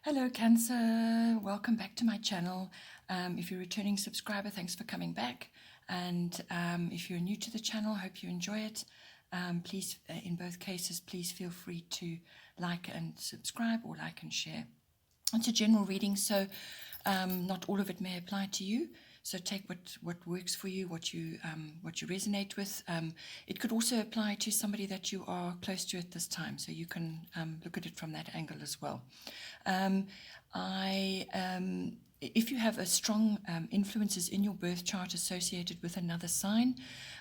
Hello Cancer, welcome back to my channel. If you're a returning subscriber, thanks for coming back. And if you're new to the channel, hope you enjoy it. Please, in both cases, please feel free to like and subscribe or like and share. It's a general reading, so not all of it may apply to you. So take what works for you, what you resonate with. It could also apply to somebody that you are close to at this time, so you can look at it from that angle as well. If you have a strong influences in your birth chart associated with another sign,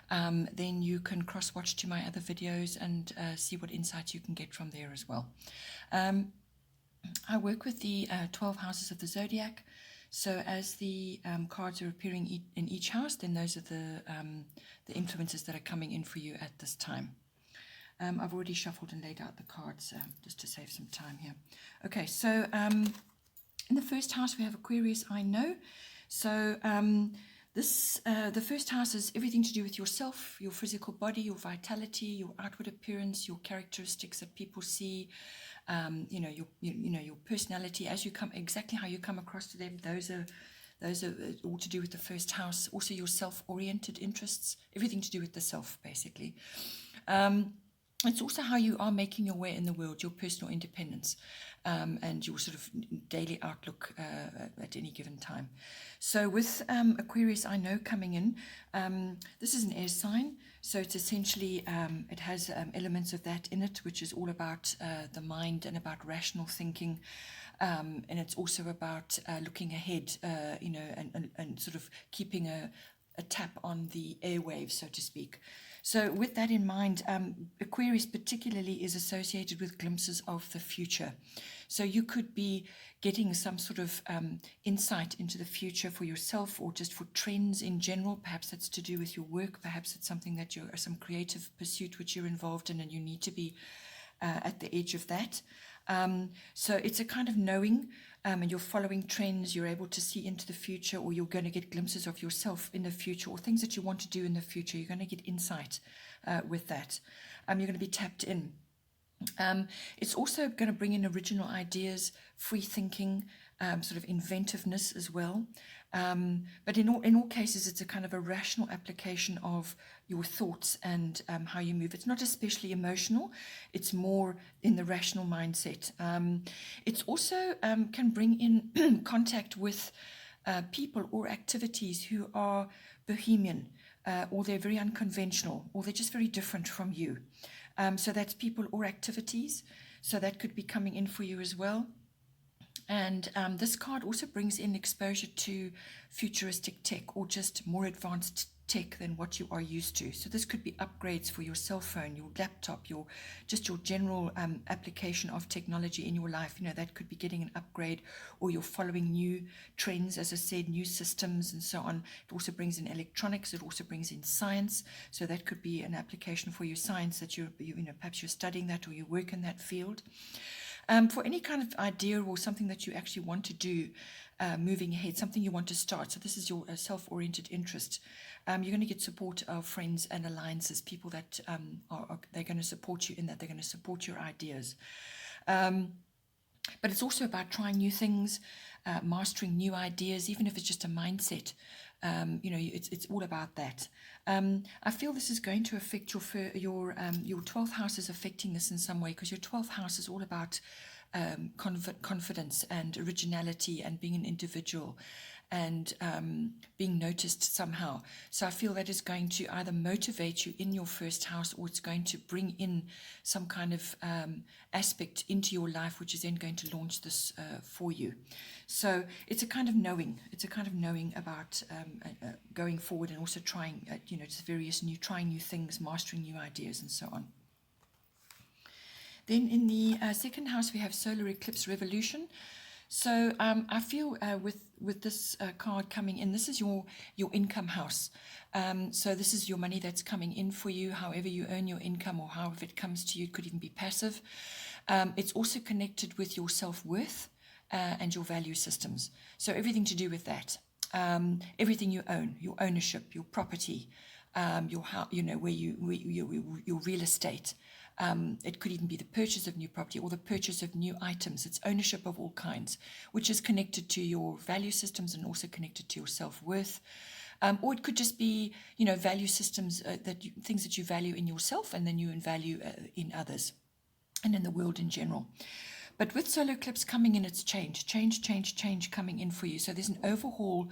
then you can cross-watch to my other videos and see what insights you can get from there as well. I work with the 12 houses of the zodiac. So as the cards are appearing in each house, then those are the influences that are coming in for you at this time. I've already shuffled and laid out the cards just to save some time here. Okay, so in the first house we have Aquarius, I know. So the first house is everything to do with yourself, your physical body, your vitality, your outward appearance, your characteristics that people see. Your personality as you come, exactly how you come across to them. Those are all to do with the first house. Also your self-oriented interests, everything to do with the self, basically. It's also how you are making your way in the world, your personal independence, and your sort of daily outlook at any given time. So with Aquarius, I know coming in, this is an air sign, so it's essentially, it has elements of that in it, which is all about the mind and about rational thinking. And it's also about looking ahead, and sort of keeping a tap on the airwaves, so to speak. So with that in mind, Aquarius particularly is associated with glimpses of the future. So you could be getting some sort of insight into the future for yourself or just for trends in general. Perhaps that's to do with your work. Perhaps it's something that you're some creative pursuit which you're involved in and you need to be at the edge of that. So it's a kind of knowing, and you're following trends, you're able to see into the future, or you're going to get glimpses of yourself in the future, or things that you want to do in the future. You're going to get insight with that. You're going to be tapped in. It's also going to bring in original ideas, free thinking, sort of inventiveness as well. But in all cases, it's a kind of a rational application of your thoughts and how you move. It's not especially emotional. It's more in the rational mindset. It's also can bring in contact with people or activities who are bohemian, or they're very unconventional, or they're just very different from you. So that's people or activities. So that could be coming in for you as well. And this card also brings in exposure to futuristic tech or just more advanced tech than what you are used to. So this could be upgrades for your cell phone, your laptop, your general application of technology in your life. That could be getting an upgrade, or you're following new trends, as I said, new systems and so on. It also brings in electronics. It also brings in science. So that could be an application for your science that perhaps you're studying that or you work in that field. For any kind of idea or something that you actually want to do moving ahead, something you want to start. So this is your self-oriented interest. You're going to get support of friends and alliances, people that they're going to support you in that. They're going to support your ideas. But it's also about trying new things, mastering new ideas, even if it's just a mindset. It's all about that. I feel this is going to affect your 12th house is affecting this in some way, because your 12th house is all about confidence and originality and being an individual and being noticed somehow. So I feel that is going to either motivate you in your first house, or it's going to bring in some kind of aspect into your life, which is then going to launch this for you. So it's a kind of knowing. It's a kind of knowing about going forward, and also trying, just trying new things, mastering new ideas, and so on. Then in the second house, we have solar eclipse revolution. So I feel with this card coming in, this is your income house. So this is your money that's coming in for you, however you earn your income, or however it comes to you. It could even be passive. It's also connected with your self-worth and your value systems. So everything to do with that. Everything you own, your ownership, your property, your real estate. It could even be the purchase of new property or the purchase of new items. It's ownership of all kinds, which is connected to your value systems and also connected to your self-worth. Or it could just be, value systems, things that you value in yourself and then you value in others and in the world in general. But with solar eclipse coming in, it's change coming in for you. So there's an overhaul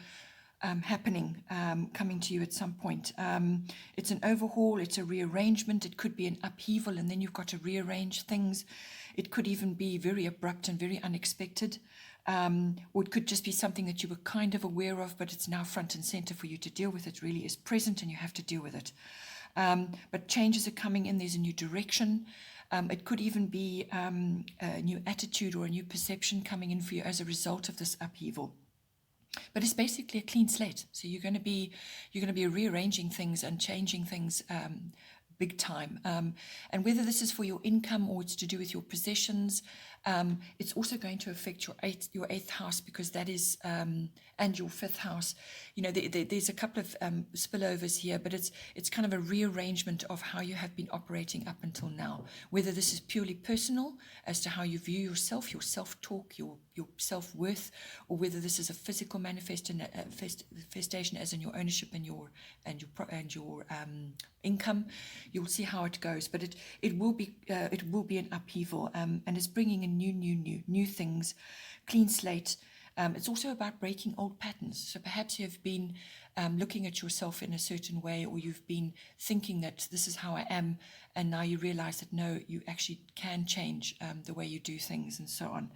happening, coming to you at some point. It's an overhaul, it's a rearrangement, it could be an upheaval, and then you've got to rearrange things. It could even be very abrupt and very unexpected. Or it could just be something that you were kind of aware of, but it's now front and center for you to deal with. It really is present and you have to deal with it. But changes are coming in, there's a new direction. It could even be a new attitude or a new perception coming in for you as a result of this upheaval. But it's basically a clean slate. So you're going to be rearranging things and changing things big time. And whether this is for your income or it's to do with your possessions, it's also going to affect your eighth house, because that is, and your fifth house. There's a couple of spillovers here, but it's kind of a rearrangement of how you have been operating up until now. Whether this is purely personal as to how you view yourself, your self-talk, your self-worth, or whether this is a physical manifestation, as in your ownership and your income. You'll see how it goes, but it will be an upheaval, and it's bringing in new things, clean slate. It's also about breaking old patterns. So perhaps you've been looking at yourself in a certain way, or you've been thinking that this is how I am, and now you realize that no, you actually can change the way you do things and so on.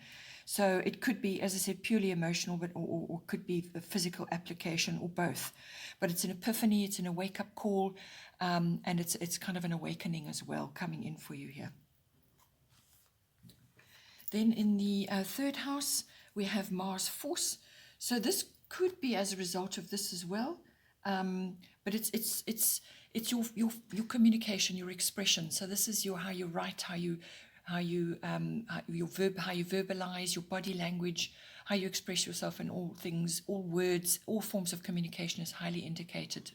So it could be, as I said, purely emotional, but or could be a physical application, or both. But it's an epiphany, it's an wake-up call, and it's kind of an awakening as well coming in for you here. Then in the third house, we have Mars force. So this could be as a result of this as well, but it's your communication, your expression. So this is how you write, how you verbalize, your body language, how you express yourself in all things, all words, all forms of communication is highly indicated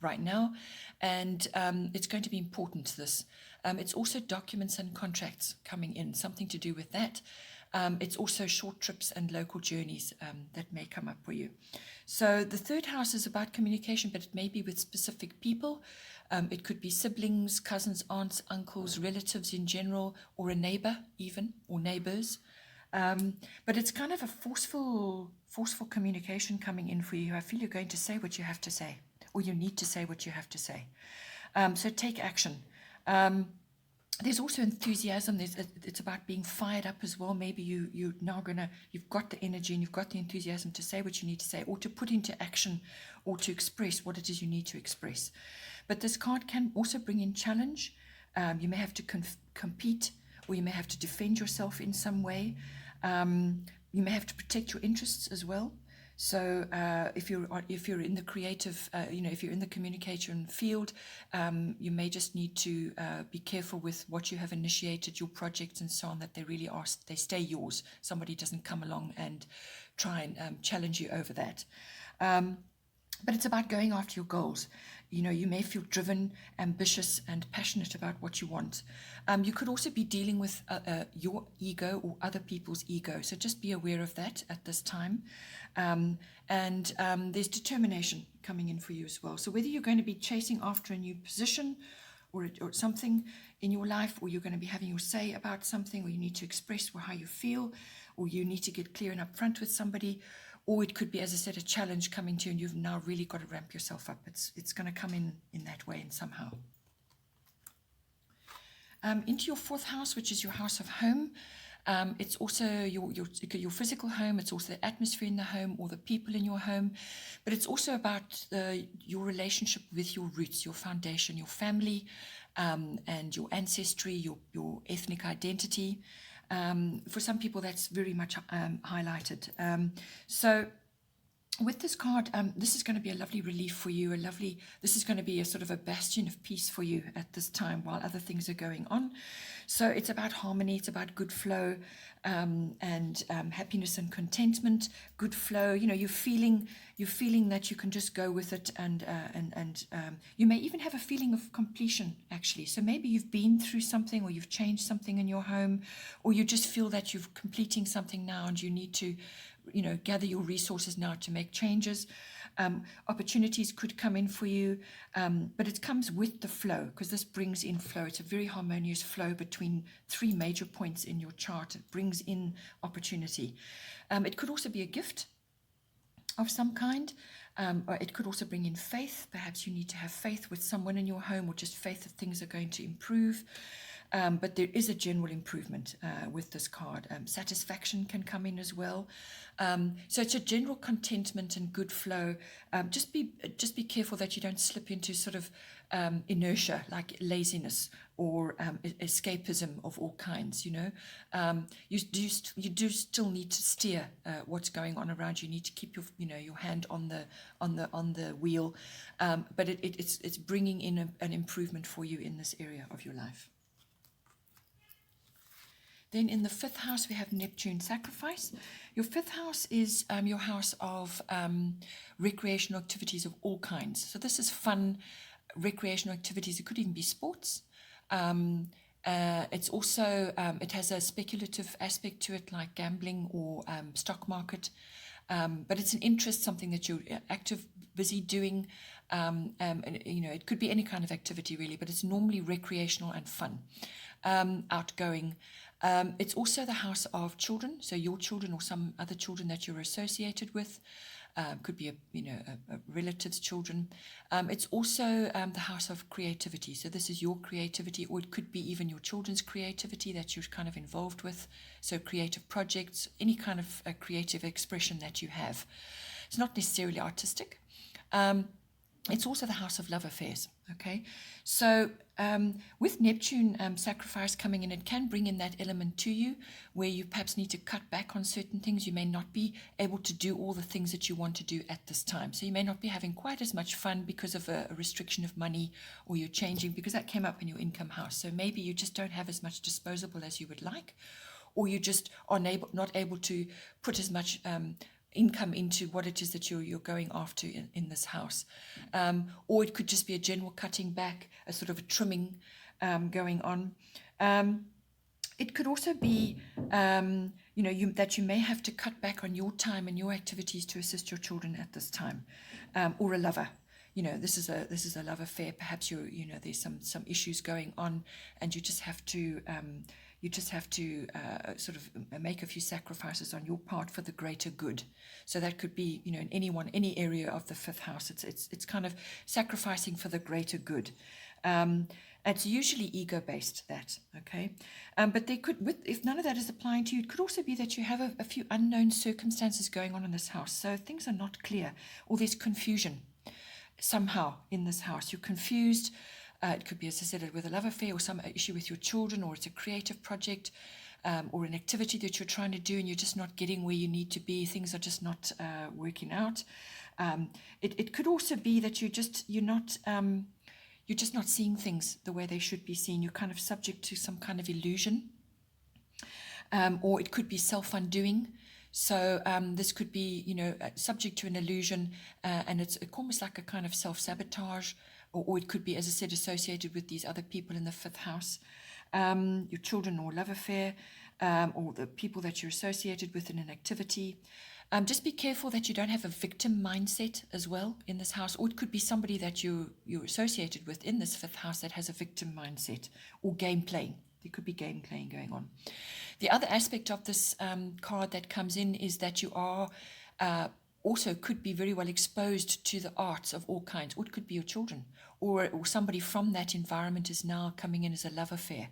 right now, and it's going to be important, this. It's also documents and contracts coming in, something to do with that. It's also short trips and local journeys that may come up for you. So the third house is about communication, but it may be with specific people. It could be siblings, cousins, aunts, uncles, relatives in general, or a neighbor even, or neighbors. But it's kind of a forceful communication coming in for you. I feel you're going to say what you have to say, or you need to say what you have to say. So take action. There's also enthusiasm. It's about being fired up as well. Maybe you've got the energy and you've got the enthusiasm to say what you need to say, or to put into action, or to express what it is you need to express. But this card can also bring in challenge. You may have to compete, or you may have to defend yourself in some way. You may have to protect your interests as well. So if you're in the creative, if you're in the communication field, you may just need to be careful with what you have initiated, your projects and so on, that they stay yours. Somebody doesn't come along and try and challenge you over that. But it's about going after your goals. You may feel driven, ambitious, and passionate about what you want. You could also be dealing with your ego or other people's ego. So just be aware of that at this time. And there's determination coming in for you as well. So whether you're going to be chasing after a new position or something in your life, or you're going to be having your say about something, or you need to express how you feel, or you need to get clear and upfront with somebody, or it could be, as I said, a challenge coming to you, and you've now really got to ramp yourself up. It's going to come in that way and somehow. Into your fourth house, which is your house of home. It's also your physical home. It's also the atmosphere in the home, or the people in your home. But it's also about your relationship with your roots, your foundation, your family, and your ancestry, your ethnic identity. For some people, that's very much highlighted. So with this card, this is going to be a lovely relief for you, this is going to be a sort of a bastion of peace for you at this time while other things are going on. So it's about harmony, it's about good flow, and happiness and contentment, good flow. You know, you're feeling that you can just go with it, and you may even have a feeling of completion, actually. So maybe you've been through something, or you've changed something in your home, or you just feel that you're completing something now and you need to, you know, gather your resources now to make changes. Opportunities could come in for you, but it comes with the flow, because this brings in flow. It's a very harmonious flow between three major points in your chart. It brings in opportunity. It could also be a gift of some kind, or it could also bring in faith. Perhaps you need to have faith with someone in your home, or just faith that things are going to improve. But there is a general improvement with this card. Satisfaction can come in as well. So it's a general contentment and good flow. Just be careful that you don't slip into sort of inertia, like laziness or escapism of all kinds. You know, you do still need to steer what's going on around you. You need to keep your hand on the wheel, but it's bringing in an improvement for you in this area of your life. Then in the 5th house, we have Neptune sacrifice. Your 5th house is your house of recreational activities of all kinds. So this is fun, recreational activities. It could even be sports. It's also, it has a speculative aspect to it, like gambling or stock market. But it's an interest, something that you're active, busy doing. And, you know, it could be any kind of activity really, but it's normally recreational and fun, outgoing. It's also the house of children, so your children or some other children that you're associated with. Could be a relative's children. It's also the house of creativity. So this is your creativity, or it could be even your children's creativity that you're kind of involved with. So creative projects, any kind of creative expression that you have. It's not necessarily artistic. It's also the house of love affairs, okay? So with Neptune sacrifice coming in, it can bring in that element to you where you perhaps need to cut back on certain things. You may not be able to do all the things that you want to do at this time. So you may not be having quite as much fun because of a restriction of money, or you're changing, because that came up in your income house. So maybe you just don't have as much disposable as you would like, or you just are not able to put as much income into what it is that you're going after in this house. Or it could just be a general cutting back, a sort of a trimming going on. It could also be, that you may have to cut back on your time and your activities to assist your children at this time, or a lover. You know, this is a love affair. Perhaps there's some issues going on, and you just have to sort of make a few sacrifices on your part for the greater good. So that could be, in any area of the 5th house. It's kind of sacrificing for the greater good. It's usually ego-based, that, okay? But there could, if none of that is applying to you, it could also be that you have a few unknown circumstances going on in this house. So things are not clear, or there's confusion somehow in this house. You're confused. It could be, as I said, with a love affair, or some issue with your children, or it's a creative project, or an activity that you're trying to do and you're just not getting where you need to be. Things are just not working out. It could also be that you're just not seeing things the way they should be seen. You're kind of subject to some kind of illusion, or it could be self-undoing. So this could be, subject to an illusion, and it's almost like a kind of self-sabotage, or it could be, as I said, associated with these other people in the 5th house, your children or love affair, or the people that you're associated with in an activity. Just be careful that you don't have a victim mindset as well in this house, or it could be somebody that you're associated with in this 5th house that has a victim mindset, or game playing. There could be game playing going on. The other aspect of this card that comes in is that you are also could be very well exposed to the arts of all kinds, or it could be your children, or somebody from that environment is now coming in as a love affair.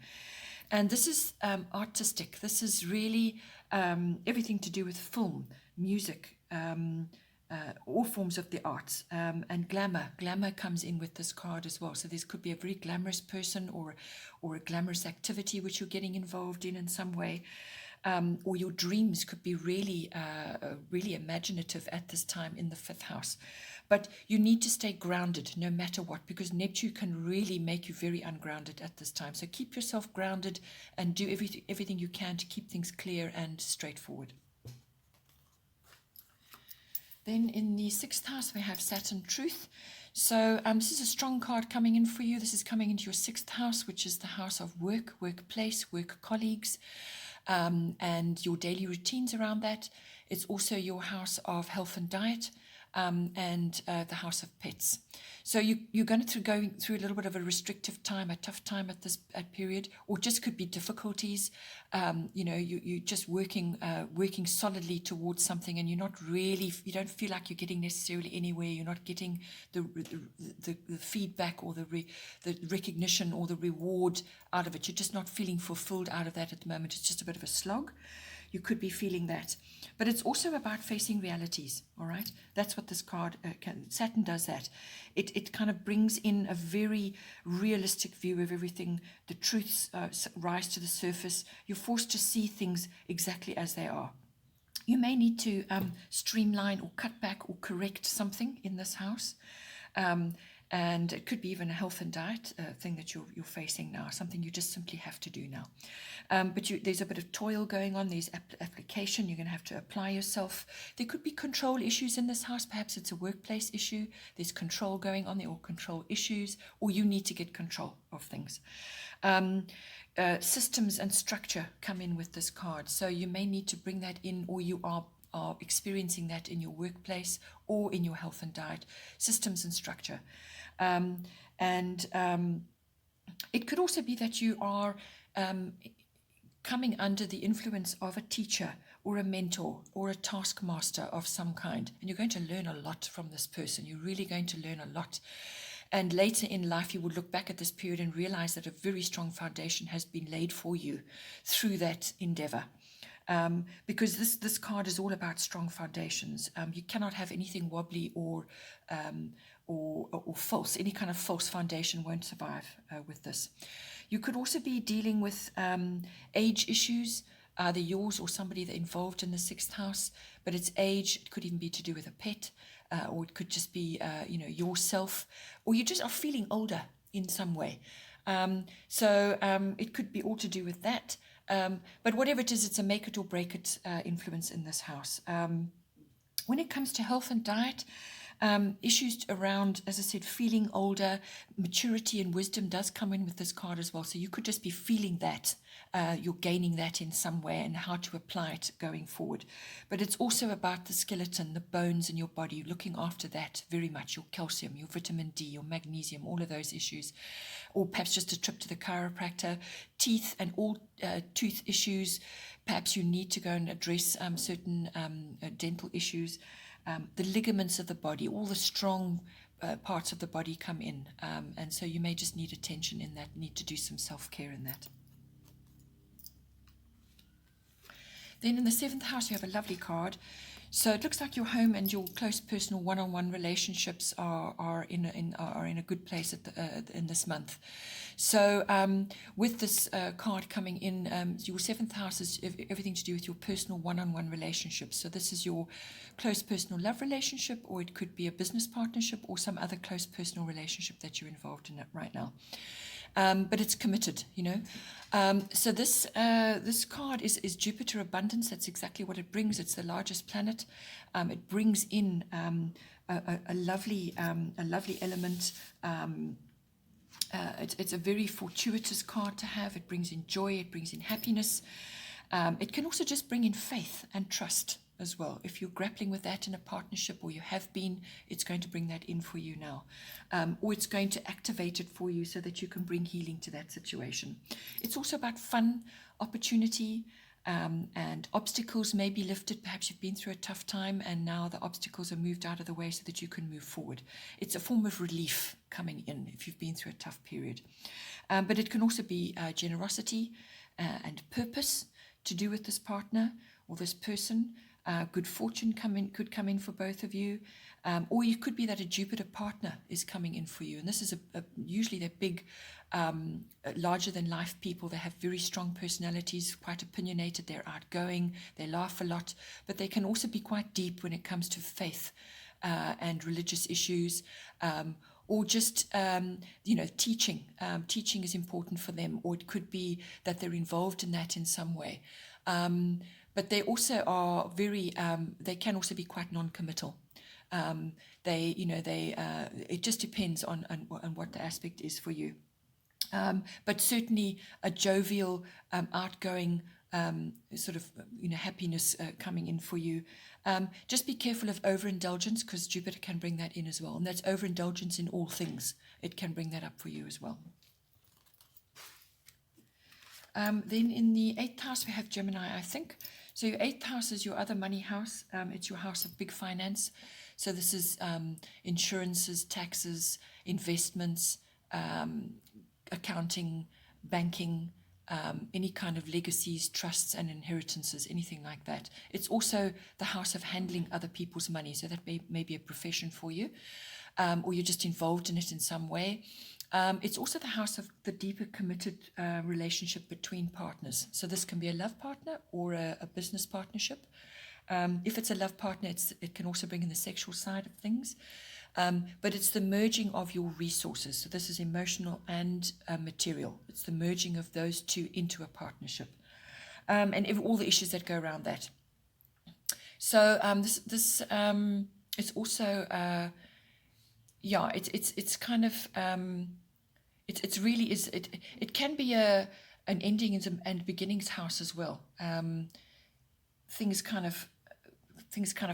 And this is artistic. This is really everything to do with film, music, all forms of the arts, and glamour. Glamour comes in with this card as well. So this could be a very glamorous person, or a glamorous activity which you're getting involved in some way. or your dreams could be really, really imaginative at this time in the 5th house. But you need to stay grounded no matter what, because Neptune can really make you very ungrounded at this time. So keep yourself grounded and do everything you can to keep things clear and straightforward. Then in the 6th house, we have Saturn Truth. So this is a strong card coming in for you. This is coming into your 6th house, which is the house of work, workplace, work colleagues, and your daily routines around that. It's also your house of health and diet, and the house of pets. So you're going through a little bit of a restrictive time, a tough time at this period, or just could be difficulties. You're just working solidly towards something, and you don't feel like you're getting necessarily anywhere. You're not getting the feedback or the recognition or the reward out of it. You're just not feeling fulfilled out of that at the moment. It's just a bit of a slog. You could be feeling that. But it's also about facing realities, all right? That's what this card, Saturn does that. It kind of brings in a very realistic view of everything. The truths rise to the surface. You're forced to see things exactly as they are. You may need to streamline or cut back or correct something in this house. And it could be even a health and diet thing that you're facing now, something you just simply have to do now. But there's a bit of toil going on. There's application. You're going to have to apply yourself. There could be control issues in this house. Perhaps it's a workplace issue. There's control going on there, or control issues, or you need to get control of things. Systems and structure come in with this card. So you may need to bring that in, or you are experiencing that in your workplace or in your health and diet, systems and structure. It could also be that you are coming under the influence of a teacher or a mentor or a taskmaster of some kind, and you're going to learn a lot from this person. You're really going to learn a lot. And later in life, you will look back at this period and realize that a very strong foundation has been laid for you through that endeavor. Because this card is all about strong foundations. You cannot have anything wobbly or false. Any kind of false foundation won't survive with this. You could also be dealing with age issues, either yours or somebody that involved in the 6th house. But it's age. It could even be to do with a pet, or it could just be yourself, or you just are feeling older in some way. It could be all to do with that. But whatever it is, it's a make it or break it influence in this house. When it comes to health and diet, issues around, as I said, feeling older, maturity and wisdom does come in with this card as well. So you could just be feeling that. You're gaining that in some way, and how to apply it going forward. But it's also about the skeleton, the bones in your body, looking after that very much, your calcium, your vitamin D, your magnesium, all of those issues. Or perhaps just a trip to the chiropractor, teeth and all tooth issues. Perhaps you need to go and address certain dental issues. The ligaments of the body, all the strong parts of the body come in. And so you may just need attention in that, need to do some self-care in that. Then in the 7th house, you have a lovely card. So it looks like your home and your close personal one-on-one relationships are in a good place in this month. So with this card coming in, your 7th house is everything to do with your personal one-on-one relationships. So this is your close personal love relationship, or it could be a business partnership, or some other close personal relationship that you're involved in right now. But it's committed, So this card is Jupiter abundance. That's exactly what it brings. It's the largest planet. It brings in a lovely element. It's a very fortuitous card to have. It brings in joy. It brings in happiness. It can also just bring in faith and trust as well. If you're grappling with that in a partnership, or you have been, it's going to bring that in for you now. Or it's going to activate it for you so that you can bring healing to that situation. It's also about fun, opportunity, and obstacles may be lifted. Perhaps you've been through a tough time and now the obstacles are moved out of the way so that you can move forward. It's a form of relief coming in if you've been through a tough period. But it can also be generosity and purpose to do with this partner or this person. Good fortune could come in for both of you. Or it could be that a Jupiter partner is coming in for you. And this is usually they're big, larger than life people. They have very strong personalities, quite opinionated. They're outgoing. They laugh a lot, but they can also be quite deep when it comes to faith and religious issues. Or just, teaching. Teaching is important for them, or it could be that they're involved in that in some way. But they also are they can also be quite non-committal. It just depends on what the aspect is for you. But certainly a jovial, outgoing, sort of, happiness coming in for you. Just be careful of overindulgence, because Jupiter can bring that in as well. And that's overindulgence in all things. It can bring that up for you as well. Then in the 8th house, we have Gemini, I think. So your 8th house is your other money house. It's your house of big finance. So this is insurances, taxes, investments, accounting, banking, any kind of legacies, trusts and inheritances, anything like that. It's also the house of handling other people's money. So that may be a profession for you, or you're just involved in it in some way. It's also the house of the deeper committed relationship between partners. So this can be a love partner or a business partnership. If it's a love partner, it can also bring in the sexual side of things. But it's the merging of your resources. So this is emotional and material. It's the merging of those two into a partnership. And all the issues that go around that. So it's also, it's kind of, it really is, it can be an endings and beginnings house as well. Things kind of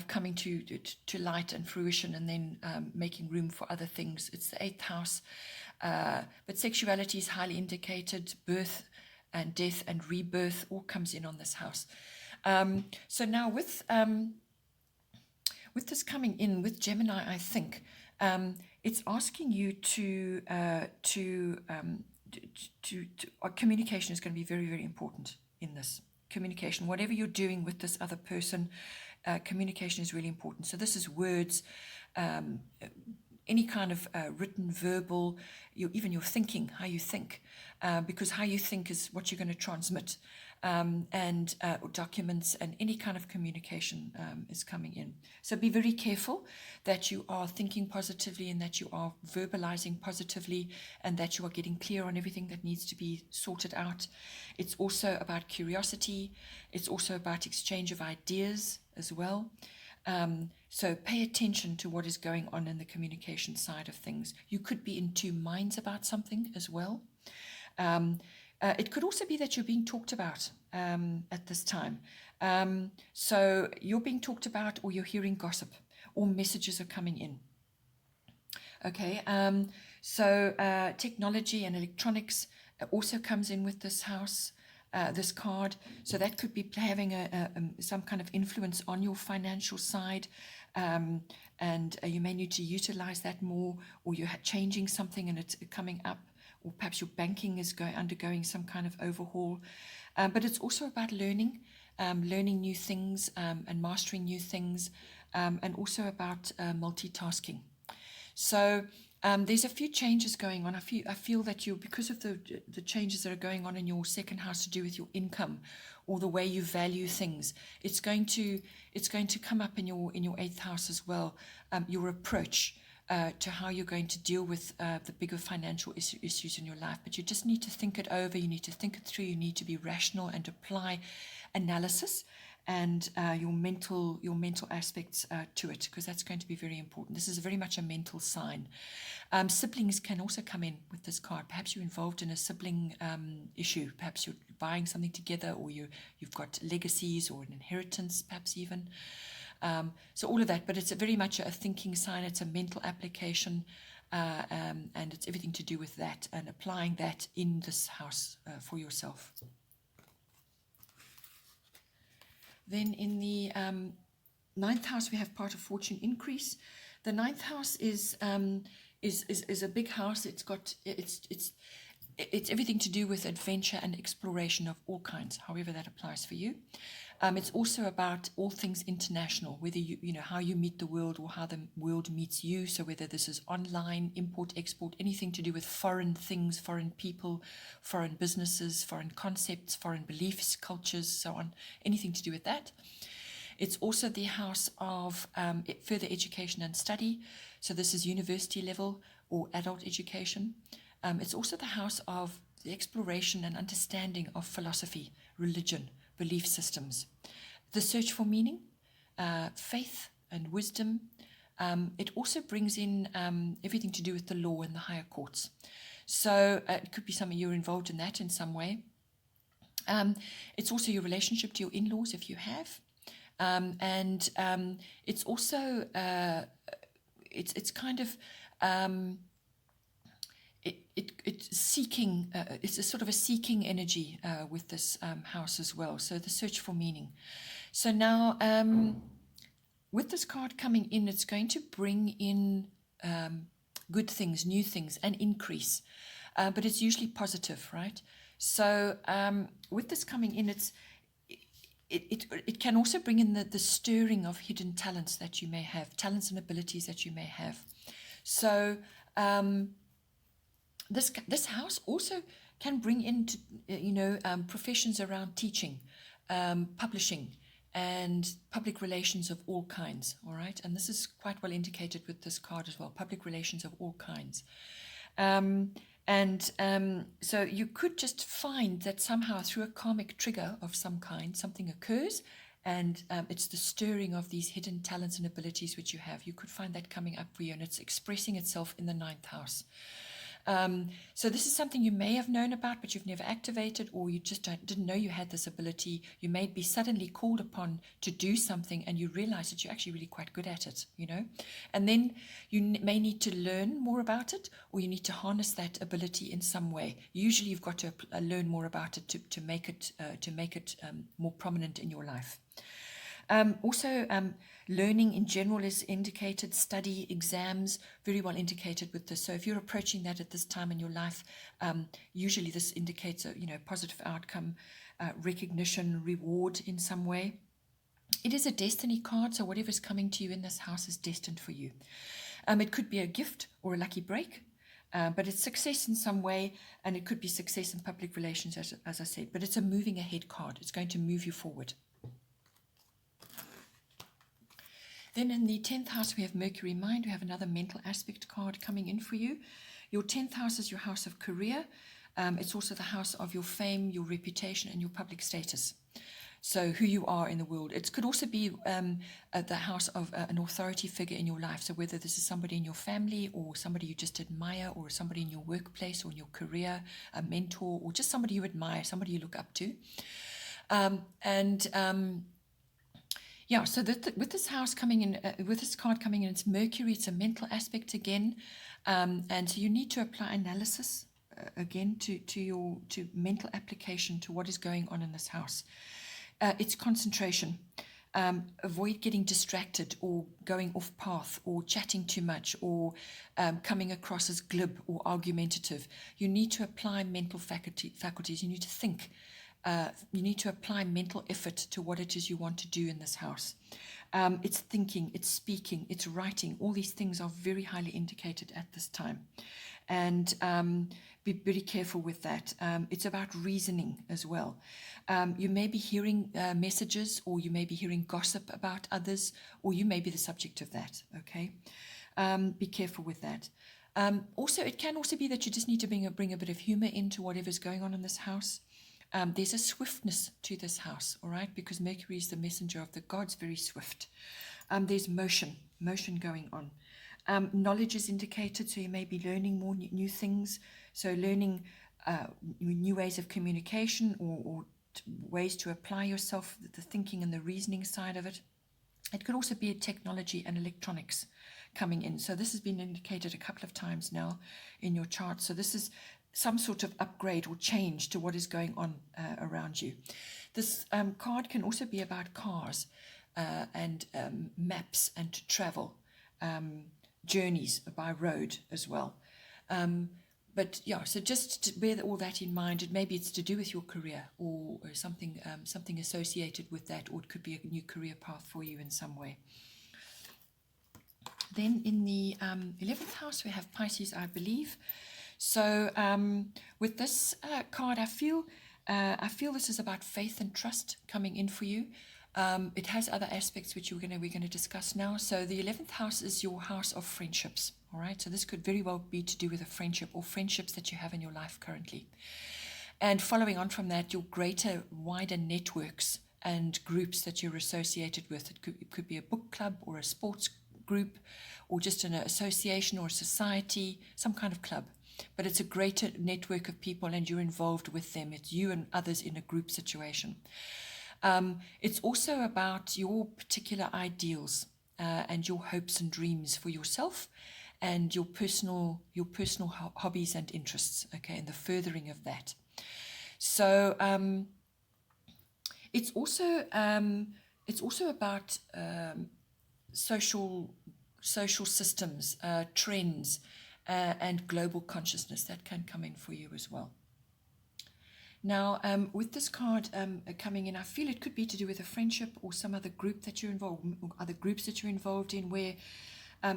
coming to light and fruition, and then making room for other things. It's the 8th house, but sexuality is highly indicated. Birth and death and rebirth all comes in on this house. So now with this coming in with Gemini, I think it's asking you to communication is going to be very, very important in this. Communication, whatever you're doing with this other person, communication is really important. So this is words, any kind of written, verbal, even your thinking, how you think, because how you think is what you're going to transmit, and documents and any kind of communication is coming in. So be very careful that you are thinking positively and that you are verbalizing positively and that you are getting clear on everything that needs to be sorted out. It's also about curiosity. It's also about exchange of ideas as well. So pay attention to what is going on in the communication side of things. You could be in two minds about something as well. It could also be that you're being talked about at this time. So you're being talked about, or you're hearing gossip, or messages are coming in. Okay, so technology and electronics also comes in with this house, this card. So that could be having some kind of influence on your financial side, and you may need to utilize that more, or you're changing something and it's coming up, or perhaps your banking is undergoing some kind of overhaul. But it's also about learning new things and mastering new things, and also about multitasking. So there's a few changes going on. I feel that because of the changes that are going on in your 2nd house to do with your income or the way you value things, it's going to come up in your 8th house as well. Your approach to how you're going to deal with the bigger financial issues in your life. But you just need to think it over. You need to think it through. You need to be rational and apply analysis and your mental aspects to it, because that's going to be very important. This is very much a mental sign. Siblings can also come in with this card. Perhaps you're involved in a sibling issue. Perhaps you're buying something together, or you've got legacies or an inheritance, perhaps even. So all of that, but it's very much a thinking sign. It's a mental application, and it's everything to do with that and applying that in this house for yourself. Then in the 9th house, we have part of fortune increase. The 9th house is a big house. It's everything to do with adventure and exploration of all kinds, however that applies for you. It's also about all things international, whether you know how you meet the world or how the world meets you. So whether this is online, import, export, anything to do with foreign things, foreign people, foreign businesses, foreign concepts, foreign beliefs, cultures, so on, anything to do with that. It's also the house of further education and study. So this is university level or adult education. It's also the house of the exploration and understanding of philosophy, religion, belief systems, the search for meaning, faith and wisdom. It also brings in everything to do with the law and the higher courts. So it could be something you're involved in that in some way. It's also your relationship to your in-laws if you have. And it's also, it's kind of, it's seeking, it's a sort of a seeking energy with this house as well. So the search for meaning. So now, with this card coming in, it's going to bring in good things, new things, and increase. But it's usually positive, right? So with this coming in, it can also bring in the stirring of hidden talents that you may have, talents and abilities that you may have. So this house also can bring into professions around teaching, publishing, and public relations of all kinds. All right, and this is quite well indicated with this card as well. Public relations of all kinds. So you could just find that somehow through a karmic trigger of some kind, something occurs, and it's the stirring of these hidden talents and abilities which you have. You could find that coming up for you, and it's expressing itself in the 9th house. So this is something you may have known about, but you've never activated, or you just didn't know you had this ability. You may be suddenly called upon to do something, and you realize that you're actually really quite good at it, and then you may need to learn more about it, or you need to harness that ability in some way. Usually you've got to learn more about it to make it more prominent in your life. Learning in general is indicated, study, exams, very well indicated with this. So if you're approaching that at this time in your life, usually this indicates a positive outcome, recognition, reward in some way. It is a destiny card, so whatever's coming to you in this house is destined for you. It could be a gift or a lucky break, but it's success in some way, and it could be success in public relations, as I said. But it's a moving ahead card. It's going to move you forward. Then in the 10th house, we have Mercury Mind. We have another mental aspect card coming in for you. Your 10th house is your house of career. It's also the house of your fame, your reputation, and your public status. So who you are in the world. It could also be the house of an authority figure in your life. So whether this is somebody in your family or somebody you just admire, or somebody in your workplace or in your career, a mentor, or just somebody you admire, somebody you look up to. So with this house coming in, with this card coming in, it's Mercury. It's a mental aspect again, and so you need to apply analysis again to mental application to what is going on in this house. It's concentration. Avoid getting distracted or going off path or chatting too much or coming across as glib or argumentative. You need to apply mental faculties. You need to think. You need to apply mental effort to what it is you want to do in this house. It's thinking, it's speaking, it's writing. All these things are very highly indicated at this time. And be very careful with that. It's about reasoning as well. You may be hearing messages, or you may be hearing gossip about others, or you may be the subject of that, okay? Be careful with that. Also, it can also be that you just need to bring a bit of humor into whatever's going on in this house. There's a swiftness to this house, all right, because Mercury is the messenger of the gods, very swift. There's motion going on. Knowledge is indicated, so you may be learning more new things. So learning new ways of communication or ways to apply yourself, the thinking and the reasoning side of it. It could also be technology and electronics coming in. So this has been indicated a couple of times now in your chart. So this is some sort of upgrade or change to what is going on around you. This card can also be about cars and maps and travel, journeys by road as well. but yeah, so just to bear all that in mind. And maybe it's to do with your career or something something associated with that, or it could be a new career path for you in some way. Then in the 11th house, we have Pisces, I believe. So with this card, I feel this is about faith and trust coming in for you. It has other aspects which we're going to discuss now. So the 11th house is your house of friendships. All right. So this could very well be to do with a friendship or friendships that you have in your life currently. And following on from that, your greater, wider networks and groups that you're associated with. It could be a book club or a sports group or just an association or a society, some kind of club. But it's a greater network of people and you're involved with them. It's you and others in a group situation. It's also about your particular ideals and your hopes and dreams for yourself and your personal hobbies and interests, okay, and the furthering of that. So it's also about social systems, trends, and global consciousness that can come in for you as well. Now, with this card coming in, I feel it could be to do with a friendship or some other group that you're involved, or other groups that you're involved in, where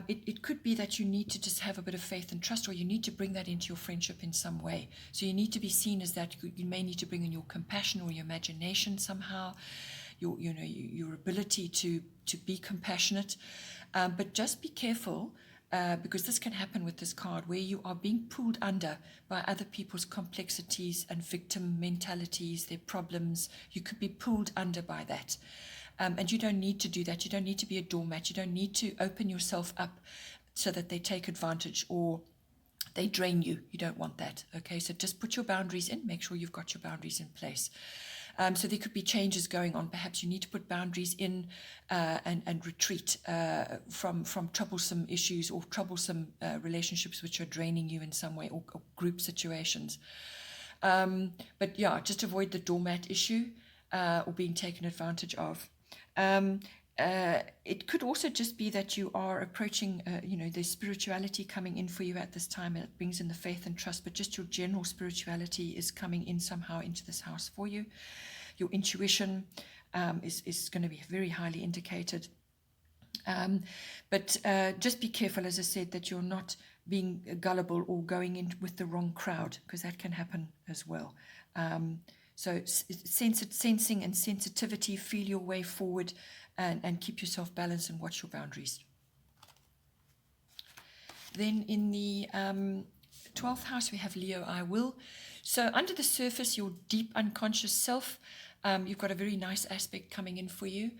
it could be that you need to just have a bit of faith and trust, or you need to bring that into your friendship in some way. So you need to be seen as that. You may need to bring in your compassion or your imagination somehow, your ability to be compassionate. But just be careful, because this can happen with this card, where you are being pulled under by other people's complexities and victim mentalities, their problems. You could be pulled under by that. And you don't need to do that. You don't need to be a doormat. You don't need to open yourself up so that they take advantage or they drain you. You don't want that. Okay, so just put your boundaries in. Make sure you've got your boundaries in place. So there could be changes going on. Perhaps you need to put boundaries in and retreat from troublesome issues or troublesome relationships which are draining you in some way, or group situations. But yeah, just avoid the doormat issue or being taken advantage of. It could also just be that you are approaching, there's spirituality coming in for you at this time, and it brings in the faith and trust, but just your general spirituality is coming in somehow into this house for you. Your intuition is going to be very highly indicated. But just be careful, as I said, that you're not being gullible or going in with the wrong crowd, because that can happen as well. So sensing and sensitivity, feel your way forward and keep yourself balanced and watch your boundaries. Then in the 12th house, we have Leo, I will. So under the surface, your deep unconscious self, you've got a very nice aspect coming in for you.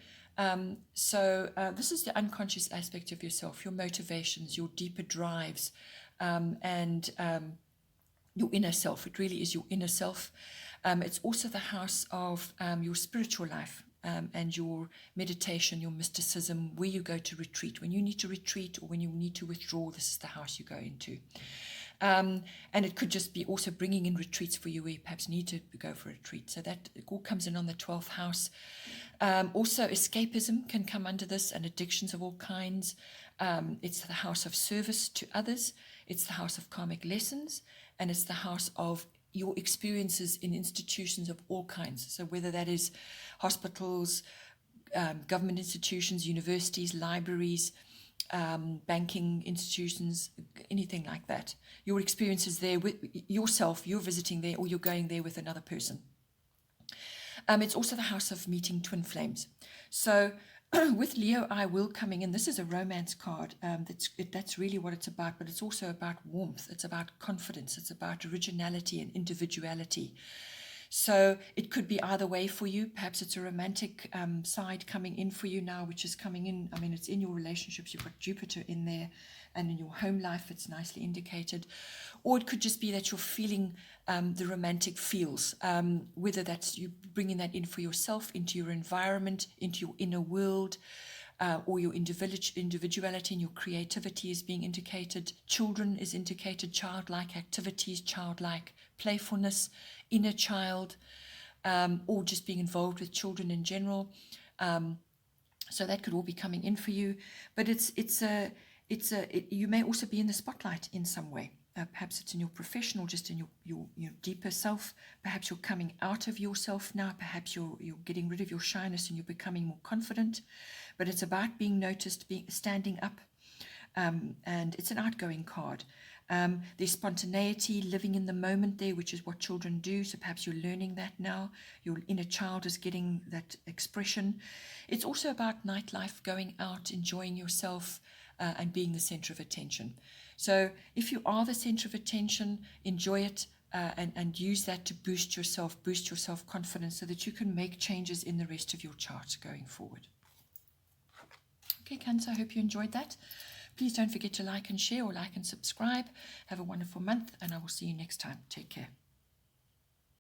So this is the unconscious aspect of yourself, your motivations, your deeper drives, and your inner self. It really is your inner self. It's also the house of your spiritual life and your meditation, your mysticism, where you go to retreat. When you need to retreat or when you need to withdraw, this is the house you go into. And it could just be also bringing in retreats for you where you perhaps need to go for a retreat. So that all comes in on the 12th house. Also, escapism can come under this, and addictions of all kinds. It's the house of service to others. It's the house of karmic lessons. And it's the house of your experiences in institutions of all kinds. So whether that is hospitals, government institutions, universities, libraries, banking institutions, anything like that. Your experiences there with yourself, you're visiting there or you're going there with another person. It's also the house of meeting twin flames. So with Leo, I will coming in, this is a romance card. That's really what it's about, but it's also about warmth. It's about confidence. It's about originality and individuality. So it could be either way for you. Perhaps it's a romantic side coming in for you now, which is coming in. I mean, it's in your relationships. You've got Jupiter in there, and in your home life, it's nicely indicated. Or it could just be that you're feeling the romantic feels, whether that's you bringing that in for yourself, into your environment, into your inner world, or your individuality and your creativity is being indicated. Children is indicated, childlike activities, childlike playfulness, inner child, or just being involved with children in general. So that could all be coming in for you. But you may also be in the spotlight in some way. perhaps it's in your professional, just in your deeper self. Perhaps you're coming out of yourself now. Perhaps you're getting rid of your shyness and you're becoming more confident. But it's about being noticed, standing up. And it's an outgoing card. There's spontaneity, living in the moment there, which is what children do. So perhaps you're learning that now. Your inner child is getting that expression. It's also about nightlife, going out, enjoying yourself, and being the center of attention. So if you are the center of attention, enjoy it. And use that to boost your self-confidence so that you can make changes in the rest of your chart going forward. Okay, Cancer, I hope you enjoyed that. Please don't forget to like and share, or like and subscribe. Have a wonderful month, and I will see you next time. Take care.